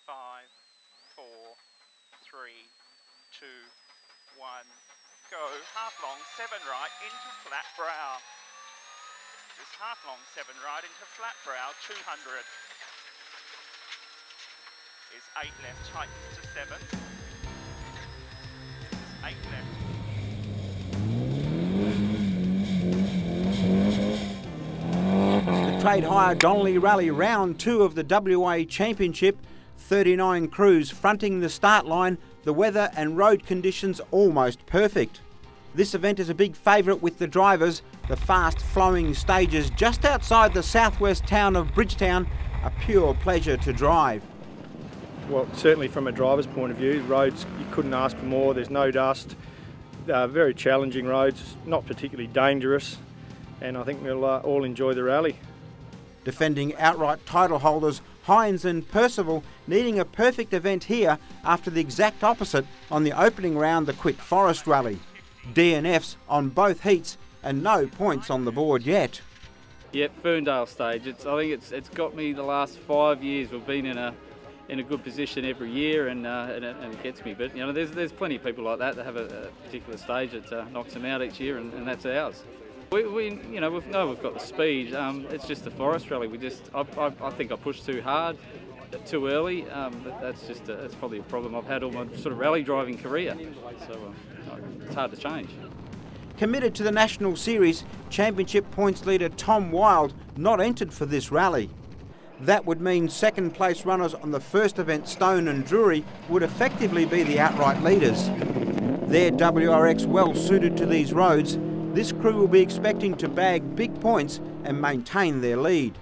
5, 4, 3, 2, 1, go. Half long, 7 right into flat brow. This half long, 7 right into flat brow, 200. Is 8 left, tightens to 7. 8 left. The Trade Hire Donnelly Rally Round 2 of the WA Championship. 39 crews fronting the start line, the weather and road conditions almost perfect. This event is a big favourite with the drivers, the fast flowing stages just outside the southwest town of Bridgetown, a pure pleasure to drive. Well, certainly from a driver's point of view, roads, you couldn't ask for more. There's no dust, very challenging roads, not particularly dangerous, and I think we'll all enjoy the rally. Defending outright title holders Hines and Percival needing a perfect event here after the exact opposite on the opening round, the Quit Forest Rally. DNFs on both heats and no points on the board yet. Yep, Ferndale stage. I think it's got me the last 5 years. We've been in a good position every year, and it gets me. But you know, there's plenty of people like that have a particular stage that knocks them out each year, and that's ours. We you know, we've got the speed. It's just the Forest Rally. I think I pushed too hard, too early. But that's probably a problem I've had all my sort of rally driving career. So it's hard to change. Committed to the National Series, Championship points leader Tom Wild not entered for this rally. That would mean second place runners on the first event, Stone and Drury, would effectively be the outright leaders. Their WRX well suited to these roads, this crew will be expecting to bag big points and maintain their lead.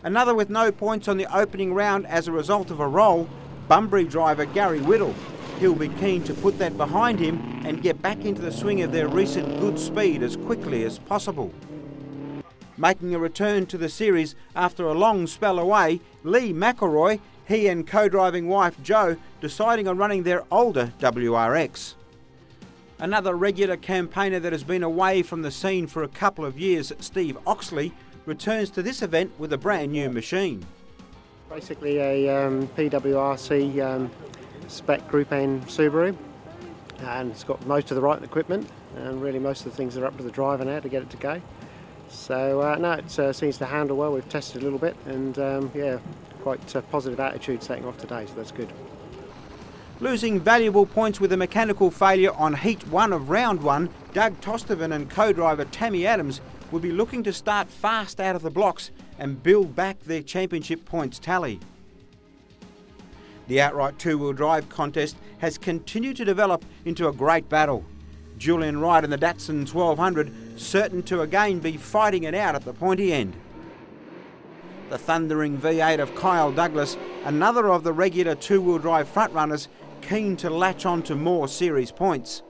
Another with no points on the opening round as a result of a roll, Bunbury driver Gary Whittle. He'll be keen to put that behind him and get back into the swing of their recent good speed as quickly as possible. Making a return to the series after a long spell away, Lee McElroy, he and co-driving wife Jo, deciding on running their older WRX. Another regular campaigner that has been away from the scene for a couple of years, Steve Oxley, returns to this event with a brand new machine. Basically a PWRC spec Group N Subaru, and it's got most of the right equipment and really most of the things that are up to the driver now to get it to go. So no, it seems to handle well. We've tested a little bit, and yeah, quite positive attitude setting off today, so that's good. Losing valuable points with a mechanical failure on Heat 1 of Round 1, Doug Tostervan and co-driver Tammy Adams will be looking to start fast out of the blocks and build back their championship points tally. The outright two-wheel drive contest has continued to develop into a great battle. Julian Wright and the Datsun 1200 certain to again be fighting it out at the pointy end. The thundering V8 of Kyle Douglas, another of the regular two-wheel drive frontrunners, keen to latch on to more series points.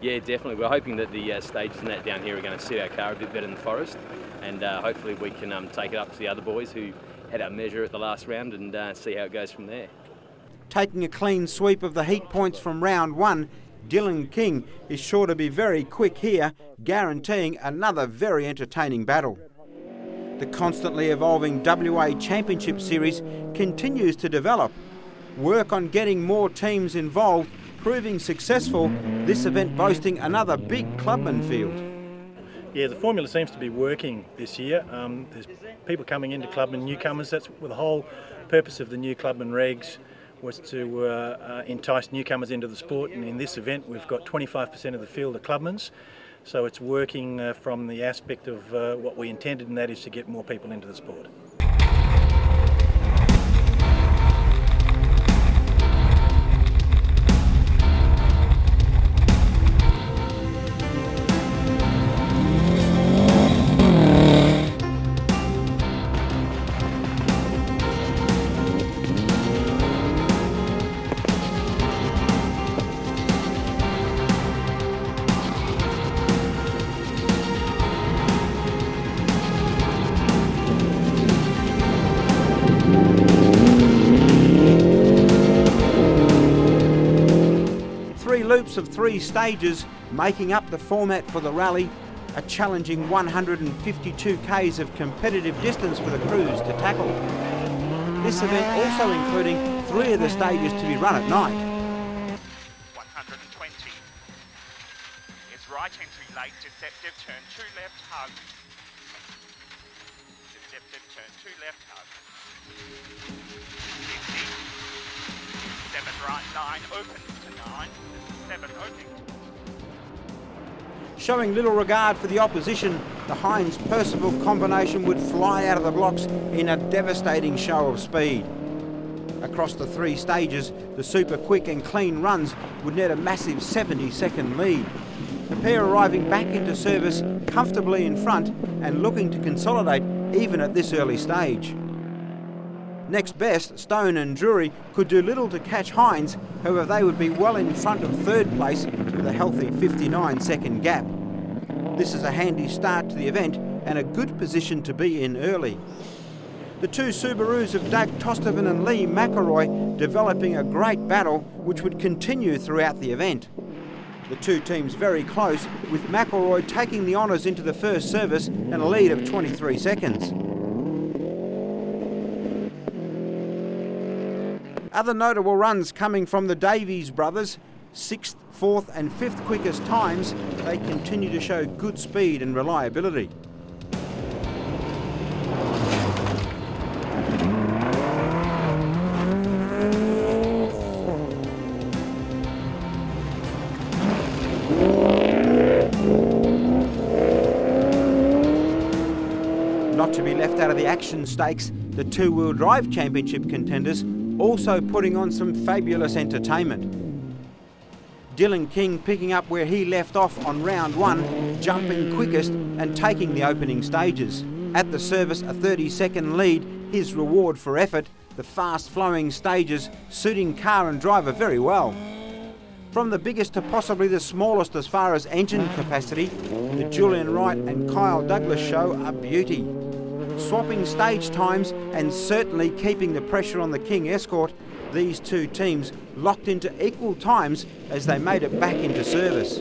Yeah, definitely. We're hoping that the stages and that down here are going to suit our car a bit better than the Forest, and hopefully we can take it up to the other boys who had our measure at the last round and see how it goes from there. Taking a clean sweep of the heat points from Round 1, Dylan King is sure to be very quick here, guaranteeing another very entertaining battle. The constantly evolving WA Championship Series continues to develop. Work on getting more teams involved proving successful, this event boasting another big clubman field. Yeah, the formula seems to be working this year. There's people coming into clubman, newcomers. That's the whole purpose of the new clubman regs, was to entice newcomers into the sport, and in this event we've got 25% of the field are clubmans, so it's working from the aspect of what we intended, and that is to get more people into the sport. Loops of 3 stages making up the format for the rally, a challenging 152 k's of competitive distance for the crews to tackle. This event also including 3 of the stages to be run at night. 120. It's right entry late, deceptive, turn 2 left, hug. Deceptive, turn 2 left, hug. 50. 7 right, 9, opens to 9. 7 opening. Showing little regard for the opposition, the Hines-Percival combination would fly out of the blocks in a devastating show of speed. Across the 3 stages, the super quick and clean runs would net a massive 70-second lead. The pair arriving back into service comfortably in front and looking to consolidate even at this early stage. Next best, Stone and Drury could do little to catch Hines, however they would be well in front of 3rd place with a healthy 59-second gap. This is a handy start to the event and a good position to be in early. The 2 Subarus of Doug Tostovan and Lee McElroy developing a great battle which would continue throughout the event. The 2 teams very close, with McElroy taking the honours into the first service and a lead of 23 seconds. Other notable runs coming from the Davies brothers, 6th, 4th and 5th quickest times. They continue to show good speed and reliability. Not to be left out of the action stakes, the 2-wheel drive championship contenders also putting on some fabulous entertainment. Dylan King picking up where he left off on round 1, jumping quickest and taking the opening stages. At the service, a 30-second lead, his reward for effort, the fast-flowing stages suiting car and driver very well. From the biggest to possibly the smallest as far as engine capacity, the Julian Wright and Kyle Douglas show a beauty. Swapping stage times and certainly keeping the pressure on the King Escort, these 2 teams locked into equal times as they made it back into service.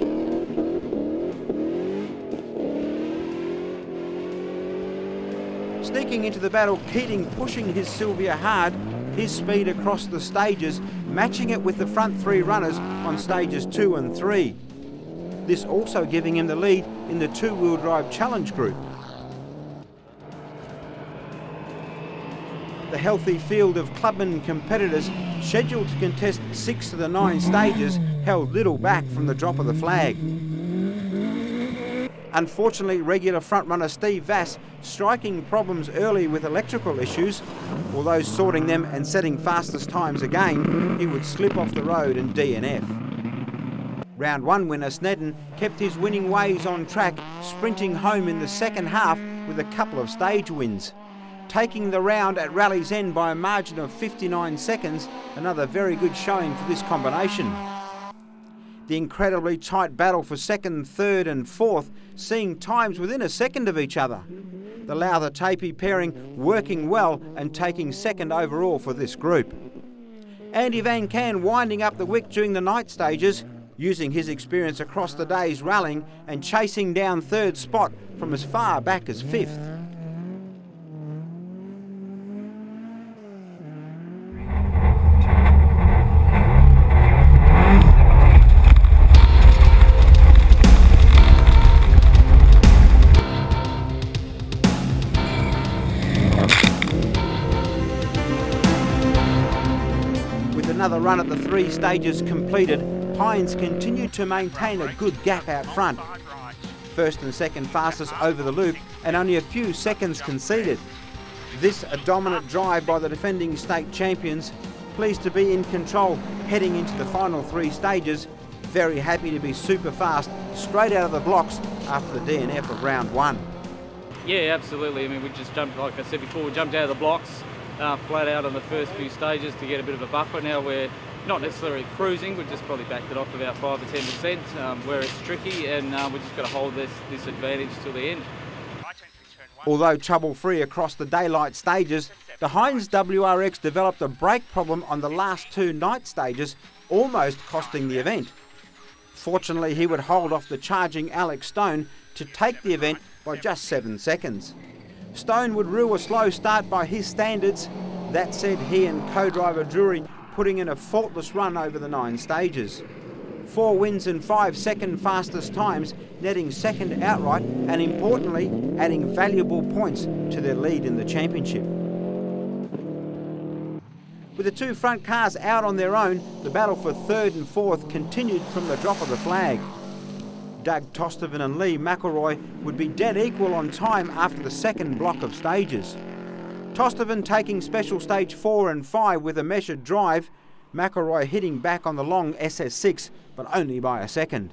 Sneaking into the battle, Keating pushing his Silvia hard, his speed across the stages, matching it with the front 3 runners on stages 2 and 3. This also giving him the lead in the 2-wheel drive challenge group. The healthy field of clubman competitors scheduled to contest 6 of the 9 stages held little back from the drop of the flag. Unfortunately, regular frontrunner Steve Vass striking problems early with electrical issues, although sorting them and setting fastest times again, he would slip off the road and DNF. Round 1 winner Snedden kept his winning ways on track, sprinting home in the second half with a couple of stage wins. Taking the round at Rally's End by a margin of 59 seconds, another very good showing for this combination. The incredibly tight battle for 2nd, 3rd and 4th, seeing times within a second of each other. The Lowther-Tapey pairing working well and taking 2nd overall for this group. Andy Van Can winding up the wick during the night stages, using his experience across the day's rallying and chasing down 3rd spot from as far back as 5th. Another run at the 3 stages completed, Hines continued to maintain a good gap out front. 1st and 2nd fastest over the loop and only a few seconds conceded. This a dominant drive by the defending state champions, pleased to be in control heading into the final 3 stages, very happy to be super fast straight out of the blocks after the DNF of round 1. Yeah, absolutely. I mean, we just jumped, like I said before, we jumped out of the blocks flat out on the first few stages to get a bit of a buffer. Now we're not necessarily cruising, we've just probably backed it off about 5 to 10% where it's tricky, and we've just got to hold this advantage till the end. Although trouble-free across the daylight stages, the Hines WRX developed a brake problem on the last 2 night stages, almost costing the event. Fortunately, he would hold off the charging Alex Stone to take the event by just 7 seconds. Stone would rue a slow start by his standards. That said, he and co-driver Drury putting in a faultless run over the 9 stages. 4 wins and 5 second fastest times, netting second outright and importantly adding valuable points to their lead in the championship. With the 2 front cars out on their own, the battle for 3rd and 4th continued from the drop of the flag. Doug Tostervin and Lee McElroy would be dead equal on time after the second block of stages. Tostervin taking special stage 4 and 5 with a measured drive, McElroy hitting back on the long SS6, but only by a second.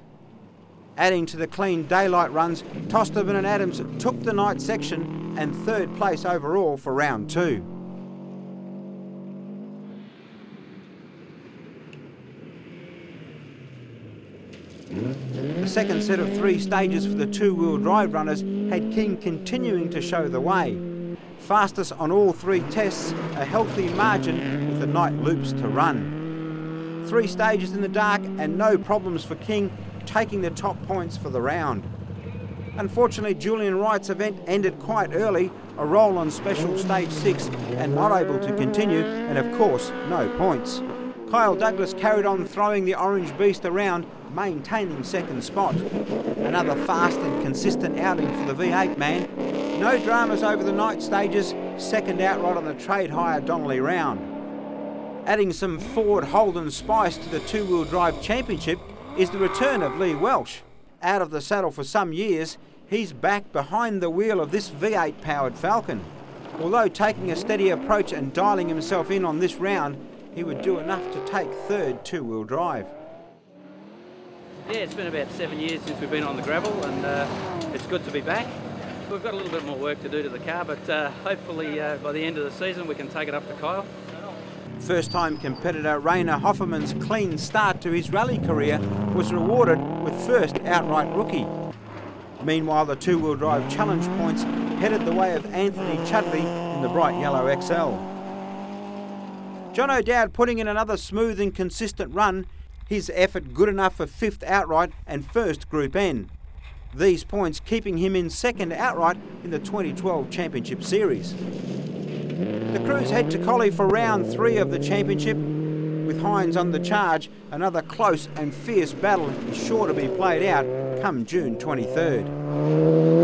Adding to the clean daylight runs, Tostervin and Adams took the night section and 3rd place overall for round 2. The second set of 3 stages for the 2-wheel drive runners had King continuing to show the way. Fastest on all 3 tests, a healthy margin with the night loops to run. 3 stages in the dark and no problems for King, taking the top points for the round. Unfortunately, Julian Wright's event ended quite early, a roll on special stage 6 and not able to continue, and of course no points. Kyle Douglas carried on throwing the Orange Beast around, maintaining second spot. Another fast and consistent outing for the V8 man. No dramas over the night stages, second outright on the trade hire Donnelly round. Adding some Ford Holden spice to the 2-wheel drive championship is the return of Lee Welsh. Out of the saddle for some years, he's back behind the wheel of this V8 powered Falcon. Although taking a steady approach and dialing himself in on this round, he would do enough to take 3rd 2-wheel drive. Yeah, it's been about 7 years since we've been on the gravel, and it's good to be back. We've got a little bit more work to do to the car, but hopefully by the end of the season we can take it up to Kyle. First-time competitor Rainer Hofferman's clean start to his rally career was rewarded with first outright rookie. Meanwhile, the 2-wheel drive challenge points headed the way of Anthony Chudley in the bright yellow XL. John O'Dowd putting in another smooth and consistent run, his effort good enough for 5th outright and 1st Group N. These points keeping him in 2nd outright in the 2012 Championship Series. The crews head to Collie for round 3 of the championship. With Hines on the charge, another close and fierce battle is sure to be played out come June 23rd.